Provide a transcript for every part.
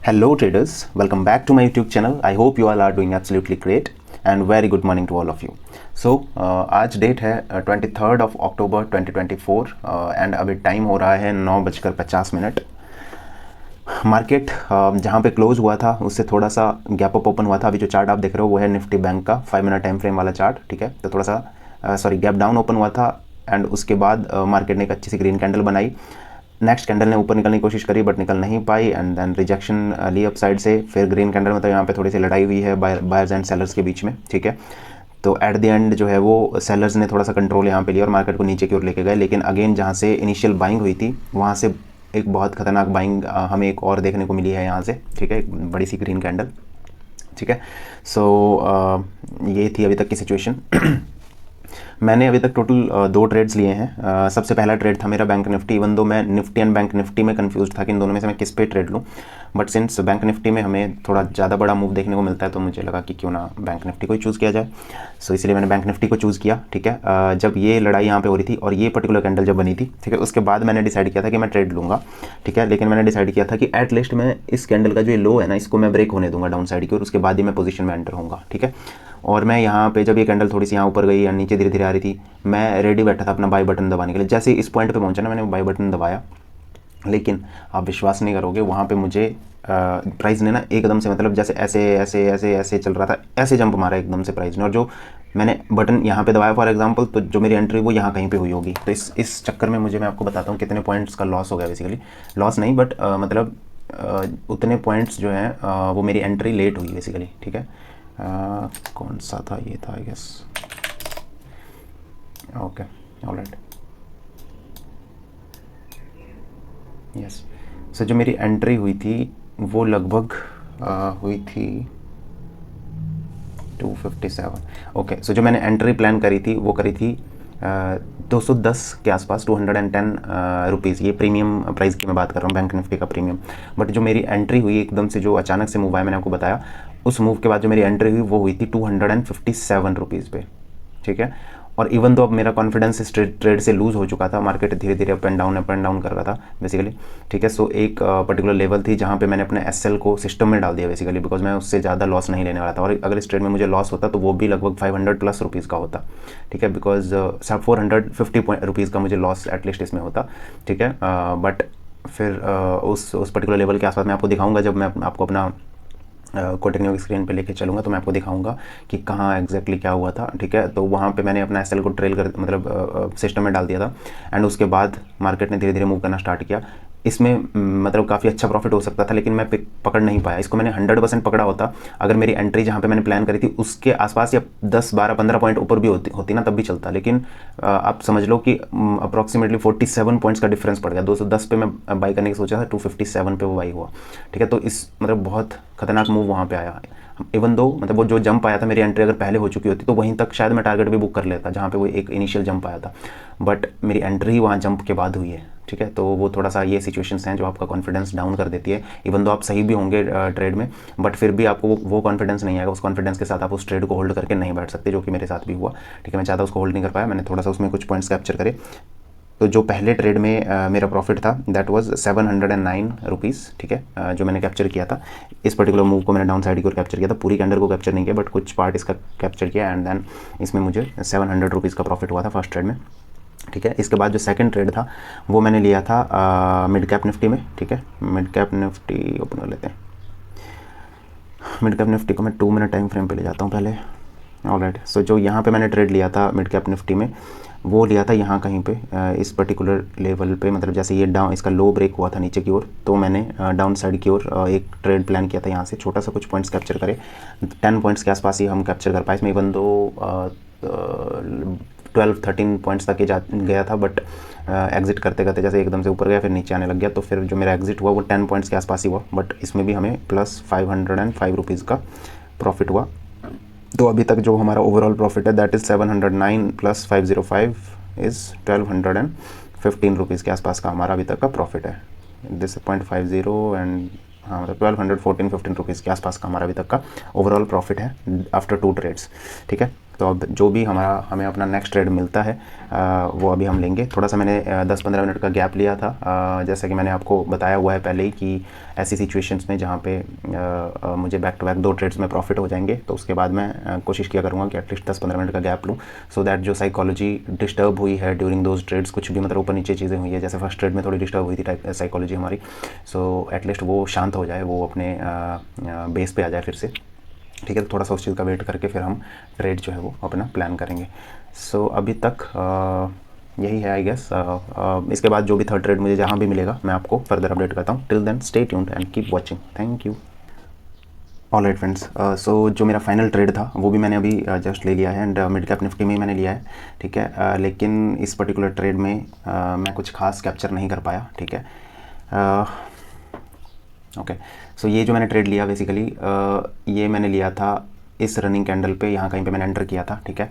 Hello traders, welcome back to my YouTube channel. I hope you all are doing absolutely great and very good morning to all of you. So आज date है 23rd of October 2024 and अभी time हो रहा है 9:50। Market जहाँ पे close हुआ था उससे थोड़ा सा गैप अप ओपन हुआ था। अभी जो चार्ट आप देख रहे हो वो है निफ्टी बैंक का 5 मिनट टाइम फ्रेम वाला चार्ट, ठीक है। तो थोड़ा सा गैप डाउन ओपन हुआ था एंड उसके बाद मार्केट ने एक अच्छी सी ग्रीन कैंडल बनाई। नेक्स्ट कैंडल ने ऊपर निकलने की कोशिश करी बट निकल नहीं पाई एंड देन रिजेक्शन ली अप साइड से। फिर ग्रीन कैंडल मतलब यहाँ पे थोड़ी सी लड़ाई हुई है बायर्स एंड सेलर्स के बीच में, ठीक है। तो एट द एंड जो है वो सेलर्स ने थोड़ा सा कंट्रोल यहाँ पे लिया और मार्केट को नीचे की ओर लेके गए। लेकिन अगेन जहाँ से इनिशियल बाइंग हुई थी वहाँ से एक बहुत खतरनाक बाइंग हमें एक और देखने को मिली है यहाँ से, ठीक है। एक बड़ी सी ग्रीन कैंडल, ठीक है। सो ये थी अभी तक की सिचुएशन। मैंने अभी तक टोटल 2 ट्रेड्स लिए हैं। सबसे पहला ट्रेड था मेरा बैंक निफ्टी। इवन दो मैं निफ्टी एंड बैंक निफ्टी में कंफ्यूज था कि इन दोनों में से मैं किस पे ट्रेड लूँ, बट सिंस बैंक निफ्टी में हमें थोड़ा ज़्यादा बड़ा मूव देखने को मिलता है तो मुझे लगा कि क्यों ना बैंक निफ्टी को ही चूज़ किया जाए। सो इसलिए मैंने बैंक निफ्टी को चूज़ किया, ठीक है। जब ये लड़ाई यहाँ पे हो रही थी और ये पर्टिकुलर कैंडल जब बनी थी, ठीक है, उसके बाद मैंने डिसाइड किया था कि मैं ट्रेड लूँगा, ठीक है। लेकिन मैंने डिसाइड किया था कि एट लीस्ट मैं इस कैंडल का जो ये लो है ना इसको मैं ब्रेक होने दूंगा डाउन साइड की और उसके बाद ही मैं पोजीशन में एंटर होऊंगा, ठीक है। और मैं यहाँ पे जब ये कैंडल थोड़ी सी यहाँ ऊपर गई या नीचे धीरे धीरे आ रही थी, मैं रेडी बैठा था अपना बाई बटन दबाने के लिए। जैसे इस पॉइंट पे पहुंचा ना मैंने बाई बटन दबाया, लेकिन आप विश्वास नहीं करोगे वहाँ पे मुझे प्राइस ने ना एकदम से मतलब जैसे ऐसे ऐसे ऐसे ऐसे चल रहा था, ऐसे जंप मारा एकदम से प्राइस ने। और जो मैंने बटन यहाँ पे दबाया फॉर एग्जांपल, तो जो मेरी एंट्री वो यहाँ कहीं पे हुई होगी। तो इस चक्कर में मैं आपको बताता हूँ कितने पॉइंट्स का लॉस हो गया। बेसिकली लॉस नहीं बट मतलब उतने पॉइंट्स जो हैं वो मेरी एंट्री लेट हुई बेसिकली, ठीक है। कौन सा था, ये था I guess, okay alright, yes. So जो मेरी एंट्री हुई थी वो लगभग हुई थी 257। ओके, सो जो मैंने एंट्री प्लान करी थी वो करी थी 210 के आसपास, 210 रुपीज़। ये प्रीमियम प्राइस की मैं बात कर रहा हूँ, बैंक निफ्टी का प्रीमियम। बट जो मेरी एंट्री हुई एकदम से, जो अचानक से मूव आया, मैंने आपको बताया, उस मूव के बाद जो मेरी एंट्री हुई वो हुई थी 257 रुपीज़ पे, ठीक है। और इवन तो अब मेरा कॉन्फिडेंस इस ट्रेड से लूज़ हो चुका था, मार्केट धीरे धीरे अप एंड डाउन कर रहा था बेसिकली, ठीक है। सो एक पर्टिकुलर लेवल थी जहाँ पे मैंने अपने एसएल को सिस्टम में डाल दिया बेसिकली, बिकॉज मैं उससे ज़्यादा लॉस नहीं लेने वाला था। और अगर इस ट्रेड में मुझे लॉस होता तो वो भी लगभग 500 प्लस रुपीज़ का होता, ठीक है। बिकॉज 450 रुपीज़ का मुझे लॉस एटलीस्ट इसमें होता, ठीक है। बट फिर उस पर्टिकुलर लेवल के आसपास मैं आपको दिखाऊंगा जब मैं आपको अपना कोटिंग की स्क्रीन पे लेके चलूँगा, तो मैं आपको दिखाऊंगा कि कहाँ एग्जैक्टली क्या हुआ था, ठीक है। तो वहाँ पे मैंने अपना एसएल को ट्रेल कर मतलब सिस्टम में डाल दिया था एंड उसके बाद मार्केट ने धीरे धीरे मूव करना स्टार्ट किया। इसमें मतलब काफ़ी अच्छा प्रॉफिट हो सकता था, लेकिन मैं पकड़ नहीं पाया इसको। मैंने 100% पकड़ा होता अगर मेरी एंट्री जहाँ पे मैंने प्लान करी थी उसके आसपास या 10, 12, 15 पॉइंट ऊपर भी होती ना, तब भी चलता। लेकिन आप समझ लो कि अप्रॉक्सीमेटली 47 पॉइंट्स का डिफरेंस पड़ गया। 210 पे मैं बाई करने की सोचा था, 257 पे वो बाई हुआ, ठीक है। तो इस मतलब बहुत खतरनाक मूव वहाँ पे आया। इवन दो मतलब वो जो जंप आया था, मेरी एंट्री अगर पहले हो चुकी होती तो वहीं तक शायद मैं टारगेट भी बुक कर लेता जहाँ पे वो एक इनिशियल जंप आया था, बट मेरी एंट्री ही वहाँ जंप के बाद हुई है, ठीक है। तो वो थोड़ा सा ये सिचुएशंस हैं जो आपका कॉन्फिडेंस डाउन कर देती है। इवन दो आप सही भी होंगे ट्रेड में, बट फिर भी आपको वो कॉन्फिडेंस नहीं आएगा। उस कॉन्फिडेंस के साथ आप उस ट्रेड को होल्ड करके नहीं बैठ सकते, जो कि मेरे साथ भी हुआ, ठीक है। मैं ज़्यादा उसको होल्ड नहीं कर पाया, मैंने थोड़ा सा उसमें कुछ पॉइंट्स कैप्चर करे। तो जो पहले ट्रेड में मेरा प्रॉफिट था दैट वाज 709 रुपीज़, ठीक है, जो मैंने कैप्चर किया था। इस पर्टिकुलर मूव को मैंने डाउन साइड की ओर कैप्चर किया था, पूरी कैंडल को कैप्चर नहीं किया बट कुछ पार्ट इसका कैप्चर किया एंड देन इसमें मुझे 700 रुपीज़ का प्रॉफिट हुआ था फर्स्ट ट्रेड में, ठीक है। इसके बाद जो सेकंड ट्रेड था वो मैंने लिया था मिड कैप निफ्टी में, ठीक है। मिड कैप निफ्टी ओपन कर लेते हैं। मिड कैप निफ्टी को मैं 2 मिनट टाइम फ्रेम पे ले जाता हूँ पहले, ऑलराइट। सो जो यहाँ पे मैंने ट्रेड लिया था मिड कैप निफ्टी में, वो लिया था यहाँ कहीं पे इस पर्टिकुलर लेवल पे, मतलब जैसे ये डाउन इसका लो ब्रेक हुआ था नीचे की ओर, तो मैंने डाउन साइड की ओर एक ट्रेड प्लान किया था। यहाँ से छोटा सा कुछ पॉइंट्स कैप्चर करे, 10 पॉइंट्स के आसपास ही हम कैप्चर कर पाए इसमें। इवन दो 12-13 पॉइंट्स तक गया था, बट एग्जिट करते करते जैसे एकदम से ऊपर गया फिर नीचे आने लग गया, तो फिर जो मेरा एग्जिट हुआ वो 10 पॉइंट्स के आसपास ही हुआ, बट इसमें भी हमें प्लस 505 रुपीज़ का प्रॉफिट हुआ। तो अभी तक जो हमारा ओवरऑल प्रॉफिट है that is 709 plus 505 is 1215 rupees के आसपास का हमारा अभी तक का प्रॉफिट है। दिस 0.50 एंड हाँ मतलब 1215 रुपीज़ के आसपास का हमारा अभी तक का ओवरऑल प्रॉफिट है आफ्टर 2 ट्रेड्स, ठीक है। तो अब जो भी हमें अपना नेक्स्ट ट्रेड मिलता है वो अभी हम लेंगे। थोड़ा सा मैंने 10-15 मिनट का गैप लिया था, जैसा कि मैंने आपको बताया हुआ है पहले ही कि ऐसी सिचुएशंस में जहाँ पे मुझे बैक टू बैक 2 ट्रेड्स में प्रॉफिट हो जाएंगे, तो उसके बाद मैं कोशिश किया करूँगा कि एटलीस्ट 10-15 मिनट का गैप लूँ, सो दैट जो साइकोलॉजी डिस्टर्ब हुई है ड्यूरिंग दोज ट्रेड्स, कुछ भी मतलब ऊपर नीचे चीज़ें हुई है, जैसे फर्स्ट ट्रेड में थोड़ी डिस्टर्ब हुई थी टाइप साइकोलॉजी हमारी, सो एटलीस्ट वो शांत हो जाए, वो अपने बेस पे आ जाए फिर से। ठीक है, तो थोड़ा सा उस चीज़ का वेट करके फिर हम ट्रेड जो है वो अपना प्लान करेंगे। सो अभी तक यही है आई गेस। इसके बाद जो भी थर्ड ट्रेड मुझे जहाँ भी मिलेगा मैं आपको फर्दर अपडेट करता हूँ। Till then stay tuned and keep watching. Thank you. Alright friends, so जो मेरा फाइनल ट्रेड था वो भी मैंने अभी जस्ट ले लिया है एंड मिड कैप निफ्टी में ही मैंने लिया है। ठीक है, लेकिन इस पर्टिकुलर ट्रेड में मैं कुछ खास कैप्चर नहीं कर पाया। ठीक है, ओके, सो ये जो मैंने ट्रेड लिया बेसिकली ये मैंने लिया था इस रनिंग कैंडल पे, यहाँ कहीं पे मैंने एंटर किया था। ठीक है,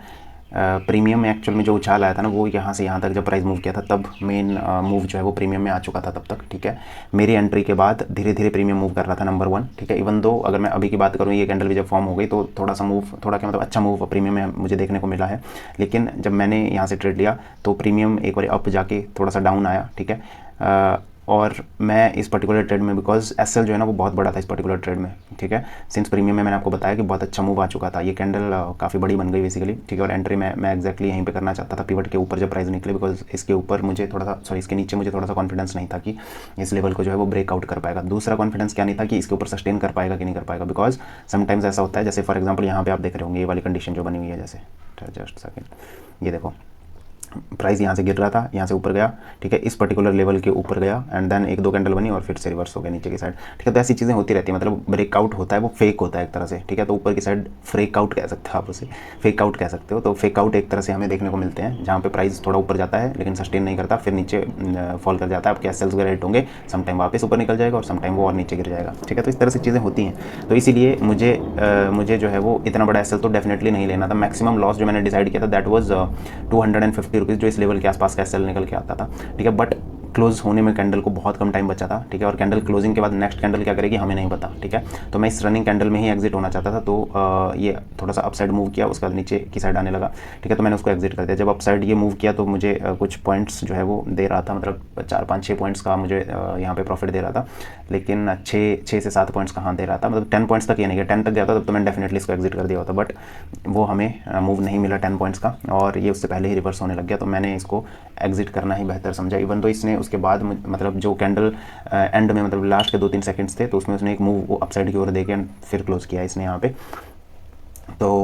प्रीमियम में एक्चुअल में जो उछाल आया था ना वो यहाँ से यहाँ तक जब प्राइस मूव किया था तब मेन मूव जो है वो प्रीमियम में आ चुका था तब तक। ठीक है, मेरी एंट्री के बाद धीरे धीरे प्रीमियम मूव कर रहा था नंबर 1। ठीक है, इवन दो अगर मैं अभी की बात करूँ ये कैंडल भी जब फॉर्म हो गई तो थोड़ा सा मूव, थोड़ा क्या मतलब अच्छा मूव प्रीमियम में मुझे देखने को मिला है, लेकिन जब मैंने यहाँ से ट्रेड लिया तो प्रीमियम एक बार अप जाके थोड़ा सा डाउन आया। ठीक है, और मैं इस पर्टिकुलर ट्रेड में बिकॉज एसएल जो है ना वो बहुत बड़ा था इस पर्टिकुलर ट्रेड में। ठीक है, सिंस प्रीमियम में मैंने आपको बताया कि बहुत अच्छा मूव आ चुका था, ये कैंडल काफ़ी बड़ी बन गई बेसिकली। ठीक है, और एंट्री मैं एक्जैक्टली यहीं पे करना चाहता था पिवट के ऊपर जब प्राइस निकले, बिकॉज इसके ऊपर मुझे थोड़ा सा इसके नीचे मुझे थोड़ा सा कॉन्फिडेंस नहीं था कि इस लेवल को जो है वो ब्रेकआउट कर पाएगा। दूसरा कॉन्फिडेंस क्या नहीं था कि इसके ऊपर सस्टेन कर पाएगा कि नहीं कर पाएगा, बिकॉज समटाइम्स ऐसा होता है, जैसे फॉर एग्जाम्पल यहाँ पे आप देख रहे होंगे ये वाली कंडीशन जो बनी हुई है, जैसे जस्ट सेकेंड, ये देखो प्राइस यहाँ से गिर रहा था, यहाँ से ऊपर गया। ठीक है, इस पर्टिकुलर लेवल के ऊपर गया एंड देन 1-2 कैंडल बनी और फिर से रिवर्स हो गया नीचे की साइड। ठीक है, तो ऐसी चीज़ें होती रहती है, मतलब ब्रेकआउट होता है वो फेक होता है एक तरह से। ठीक है, तो ऊपर की साइड फ्रेकआउट कह सकते हो आप उसे, फेकआउट कह सकते हो। तो फेकआउट एक तरह से हमें देखने को मिलते हैं जहाँ पे प्राइस थोड़ा ऊपर जाता है लेकिन सस्टेन नहीं करता, फिर नीचे फॉल कर जाता है, आपके एसएल्स वगैरह हिट होंगे, समटाइम वापस ऊपर निकल जाएगा और समटाइम वो और नीचे गिर जाएगा। ठीक है, तो इस तरह से चीज़ें होती हैं, तो इसीलिए मुझे जो है वो इतना बड़ा एसएल तो डेफिनेटली नहीं लेना था। मैक्सिमम लॉस जो मैंने डिसाइड किया था दैट वाज 250 रुपीज़, जो इस लेवल के आसपास का एसएल निकल के आता था। ठीक है, बट क्लोज होने में कैंडल को बहुत कम टाइम बचा था। ठीक है, और कैंडल क्लोजिंग के बाद नेक्स्ट कैंडल क्या करेगी हमें नहीं पता। ठीक है, तो मैं इस रनिंग कैंडल में ही एग्जिट होना चाहता था, तो ये थोड़ा सा अपसाइड मूव किया, उसके बाद नीचे की साइड आने लगा। ठीक है, तो मैंने उसको एग्जिट कर दिया। जब अपसाइड ये मूव किया तो मुझे कुछ पॉइंट्स जो है वो दे रहा था, मतलब 4-5-6 पॉइंट्स का मुझे यहाँ पे प्रॉफिट दे रहा था, लेकिन 6 से 7 पॉइंट्स कहाँ दे रहा था, मतलब 10 पॉइंट्स तक ये नहीं गया। 10 तक गया था तब तो मैंने डेफिनेटली इसको एग्जिट कर दिया होता, बट वो हमें मूव नहीं मिला 10 पॉइंट्स का, और ये उससे पहले ही रिवर्स होने लग गया, तो मैंने इसको एग्जिट करना ही बेहतर समझा। इवन तो इसने उसके बाद मतलब जो कैंडल एंड में मतलब लास्ट के 2-3 सेकंड्स थे तो उसमें उसने एक मूव अपसाइड की ओर दे के फिर क्लोज किया इसने यहाँ पे। तो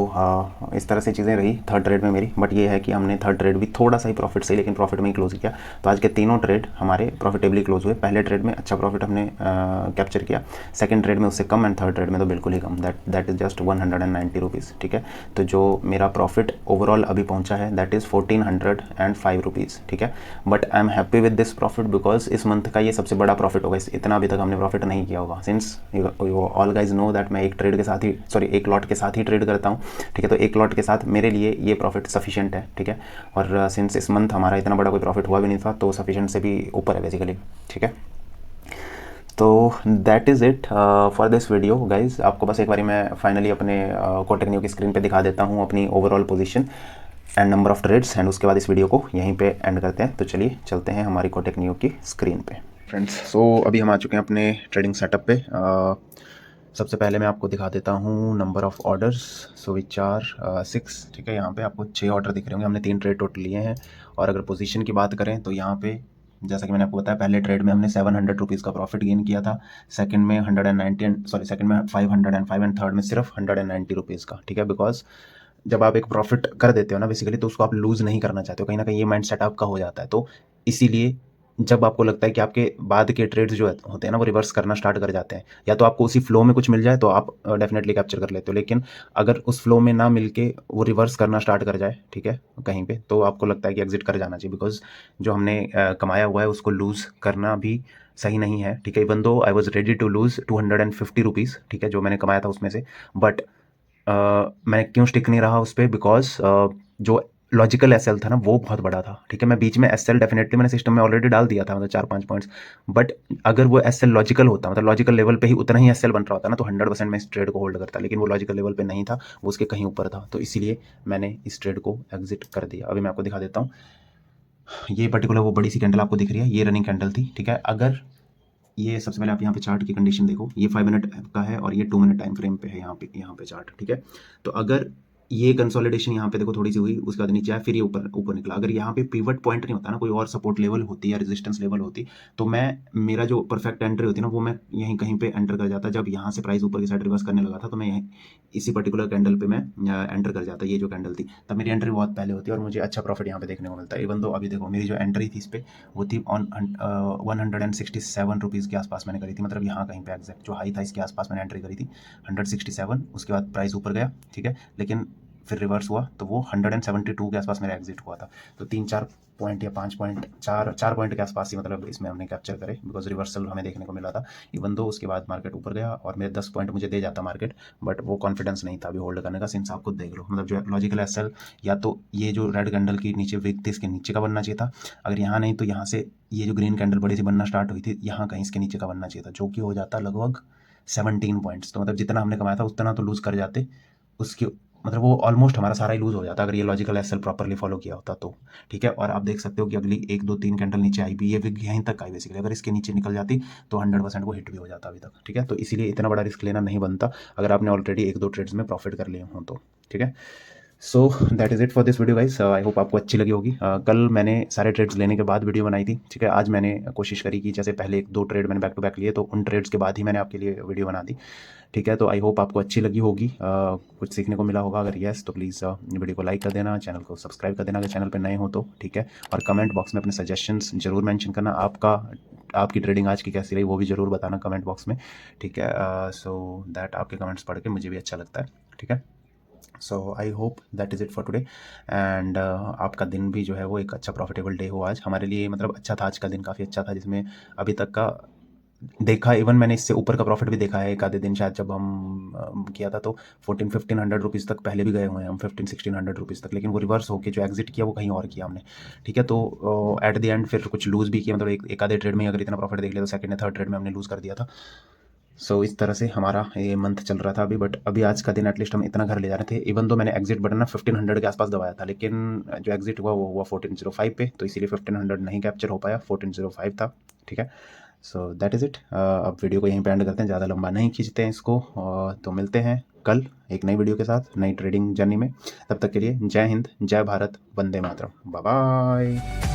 इस तरह से चीज़ें रही थर्ड ट्रेड में मेरी, बट ये है कि हमने थर्ड ट्रेड भी थोड़ा सा ही प्रॉफिट से, लेकिन प्रॉफिट में ही क्लोज किया। तो आज के तीनों ट्रेड हमारे प्रॉफिटेबली क्लोज हुए। पहले ट्रेड में अच्छा प्रॉफिट हमने कैप्चर किया, सेकंड ट्रेड में उससे कम, एंड थर्ड ट्रेड में तो बिल्कुल ही कम, दैट इज़ जस्ट 190 रुपीज़। ठीक है, तो जो मेरा प्रॉफिट ओवरऑल अभी पहुंचा है दैट इज़ 1405 रुपीज़। ठीक है, but I am happy with this profit because इस मंथ का ये सबसे बड़ा प्रॉफिट होगा। इतना अभी तक हमने प्रॉफिट नहीं किया होगा, since all guys know that मैं एक ट्रेड के साथ ही एक लॉट के साथ ही ट्रेड करता हूँ। ठीक है, तो एक लॉट के साथ मेरे लिए ये प्रॉफिट सफिशिएंट है। ठीक है, और सिंस इस मंथ हमारा इतना बड़ा कोई प्रॉफिट हुआ भी नहीं था तो सफिशिएंट से भी ऊपर है बेसिकली। ठीक है, तो that is it for this video guys. आपको बस एक बारी मैं फाइनली अपने कोटक न्यू की स्क्रीन पे दिखा देता हूँ अपनी overall position and number of trades, and उसके बाद इस वीडियो को यहीं पे एंड करते हैं। तो चलिए चलते हैं हमारी कोटक न्यू की स्क्रीन पे फ्रेंड्स। सो अभी हम आ चुके हैं अपने ट्रेडिंग सेटअप पे। सबसे पहले मैं आपको दिखा देता हूँ number of orders, so which are 6। ठीक है, यहाँ पे आपको 6 ऑर्डर दिख रहे होंगे, हमने 3 ट्रेड टोटल लिए हैं। और अगर पोजीशन की बात करें तो यहाँ पे जैसा कि मैंने आपको बताया पहले ट्रेड में हमने 700 रुपीज़ का प्रॉफिट गेन किया था, सेकंड में 190 सेकंड में 505 एंड थर्ड में सिर्फ 190 रुपीज़ का। ठीक है, बिकॉज जब आप एक प्रॉफिट कर देते हो ना बेसिकली तो उसको आप लूज़ नहीं करना चाहते हो, कहीं ना कहीं ये माइंड सेट आपका हो जाता है। तो इसीलिए जब आपको लगता है कि आपके बाद के ट्रेड्स जो होते हैं ना वो रिवर्स करना स्टार्ट कर जाते हैं, या तो आपको उसी फ्लो में कुछ मिल जाए तो आप डेफिनेटली कैप्चर कर लेते हो, लेकिन अगर उस फ्लो में ना मिल के वो रिवर्स करना स्टार्ट कर जाए, ठीक है, कहीं पे, तो आपको लगता है कि एग्जिट कर जाना चाहिए, बिकॉज जो हमने कमाया हुआ है उसको लूज़ करना भी सही नहीं है। ठीक है, even though I was ready to lose 250 rupees, ठीक है, जो मैंने कमाया था उसमें से, बट मैं क्यों स्टिक नहीं रहा उस पर, बिकॉज जो लॉजिकल एसएल था ना वो बहुत बड़ा था, ठीक है। मैं बीच में एसएल डेफिनेटली मैंने सिस्टम में ऑलरेडी डाल दिया था, मतलब 4-5 पॉइंट्स, बट अगर वो एसएल लॉजिकल होता, मतलब लॉजिकल लेवल पे ही उतना ही एसएल बन रहा होता ना, तो 100% मैं इस ट्रेड को होल्ड करता, लेकिन वो लॉजिकल लेवल पे नहीं था, वो उसके कहीं ऊपर था, तो इसीलिए मैंने इस ट्रेड को एग्जिट कर दिया। अभी मैं आपको दिखा देता हूँ, ये पर्टिकुलर वो बड़ी सी कैंडल आपको दिख रही है, ये रनिंग कैंडल थी, ठीक है। अगर ये सबसे पहले आप यहाँ पे चार्ट की कंडीशन देखो, ये 5 मिनट का है और ये 2 मिनट टाइम फ्रेम पे है, यहाँ पे चार्ट, ठीक है। तो अगर ये कंसोलिडेशन यहाँ पे देखो थोड़ी सी हुई, उसके बाद नीचे आया, फिर ये ऊपर ऊपर निकला, अगर यहाँ पे पिवट पॉइंट नहीं होता ना, कोई और सपोर्ट लेवल होती या रेजिस्टेंस लेवल होती, तो मैं मेरा जो परफेक्ट एंट्री होती ना, वो मैं यहीं कहीं पे एंटर कर जाता। जब यहाँ से प्राइस ऊपर की साइड रिवर्स करने लगा था, तो मैं यहीं इसी पर्टिकुलर कैंडल पे मैं एंटर कर जाता, ये जो कैंडल थी, तब मेरी एंट्री बहुत पहले होती है और मुझे अच्छा प्रॉफिट यहाँ पे देखने को मिलता है। इवन तो अभी देखो मेरी जो एंट्री थी इस पर, वो थी ऑन 167 रुपीज़ के आसपास मैंने करी थी, मतलब यहाँ कहीं पे एग्जैक्ट जो हाई था इसके आसपास मैंने एंट्री करी थी 167। उसके बाद प्राइस ऊपर गया, ठीक है, लेकिन फिर रिवर्स हुआ, तो वो 172 के आसपास मेरा एग्जिट हुआ था। तो 3-4 पॉइंट या 5 पॉइंट, 4 पॉइंट के आसपास ही मतलब इसमें हमने कैप्चर करे, बिकॉज रिवर्सल हमें देखने को मिला था। इवन दो उसके बाद मार्केट ऊपर गया और मेरे 10 पॉइंट मुझे दे जाता मार्केट, बट वो कॉन्फिडेंस नहीं था अभी होल्ड करने का। सिंस आप खुद देख लो, मतलब जो लॉजिकल एसएल या तो ये जो रेड कैंडल की नीचे विक थी इसके नीचे का बनना चाहिए था, अगर यहाँ नहीं तो यहाँ से ये जो ग्रीन कैंडल बड़ी सी बनना स्टार्ट हुई थी, यहाँ कहीं इसके नीचे का बनना चाहिए था, जो कि हो जाता लगभग 17 पॉइंट्स। तो मतलब जितना हमने कमाया था उतना तो लूज़ कर जाते, उसके मतलब वो ऑलमोस्ट हमारा सारा ही लूज़ हो जाता अगर ये लॉजिकल एसएल प्रॉपरली फॉलो किया होता तो, ठीक है। और आप देख सकते हो कि अगली 1-2-3 कैंडल नीचे आई भी, ये विग यहीं तक आई बेसिकली, अगर इसके नीचे निकल जाती तो 100% वो हिट भी हो जाता अभी तक, ठीक है। तो इसीलिए इतना बड़ा रिस्क लेना नहीं बनता अगर आपने ऑलरेडी 1-2 ट्रेड्स में प्रॉफिट कर लिए हों तो, ठीक है। So that is it for this video guys, I hope आपको अच्छी लगी होगी। कल मैंने सारे ट्रेड्स लेने के बाद वीडियो बनाई थी, ठीक है। आज मैंने कोशिश करी कि जैसे पहले 1-2 ट्रेड मैंने बैक टू बैक लिए, तो उन ट्रेड्स के बाद ही मैंने आपके लिए वीडियो बना दी, ठीक है। तो आई होप आपको अच्छी लगी होगी, कुछ सीखने को मिला होगा। अगर येस तो प्लीज़ वीडियो को लाइक कर देना, चैनल को सब्सक्राइब कर देना अगर चैनल पर नए हो तो, ठीक है। और कमेंट बॉक्स में अपने सजेशंस जरूर मेंशन करना, आपकी ट्रेडिंग आज की कैसी रही वो भी ज़रूर बताना कमेंट बॉक्स में, ठीक है। सो दैट आपके कमेंट्स पढ़ के मुझे भी अच्छा लगता है, ठीक है। So I hope that is it for today and आपका दिन भी जो है वो एक अच्छा प्रॉफिटेबल डे हो आज हमारे लिए, मतलब अच्छा था आज का दिन, काफ़ी अच्छा था, जिसमें अभी तक का देखा, इवन मैंने इससे ऊपर का प्रॉफिट भी देखा है एक आधे दिन शायद, जब हम किया था तो 1400-1500 रुपीज़ तक पहले भी गए हुए हैं हम, 1500-1600 रुपीज़ तक, लेकिन वो रिवर्स होके जो एग्जिट किया वो कहीं और किया हमने, ठीक है। तो एट द एंड फिर कुछ लूज़ भी किया, मतलब एक आधे ट्रेड में अगर इतना प्रॉफिट देख लिया तो सेकंड या थर्ड ट्रेड में हमने लूज़ कर दिया था। सो इस तरह से हमारा ये मंथ चल रहा था अभी, बट अभी आज का दिन एटलीस्ट हम इतना घर ले जा रहे थे। इवन तो मैंने एग्जिट बटन ना 1500 के आसपास दबाया था, लेकिन जो एग्जिट हुआ वो हुआ 1405 पे, तो इसीलिए 1500 नहीं कैप्चर हो पाया, 1405 था, ठीक है। So that is it. अब वीडियो को यहीं पे एंड करते हैं, ज़्यादा लंबा नहीं खींचते हैं इसको, तो मिलते हैं कल एक नई वीडियो के साथ नई ट्रेडिंग जर्नी में। तब तक के लिए जय हिंद, जय भारत, वंदे मातरम, बाय बाय।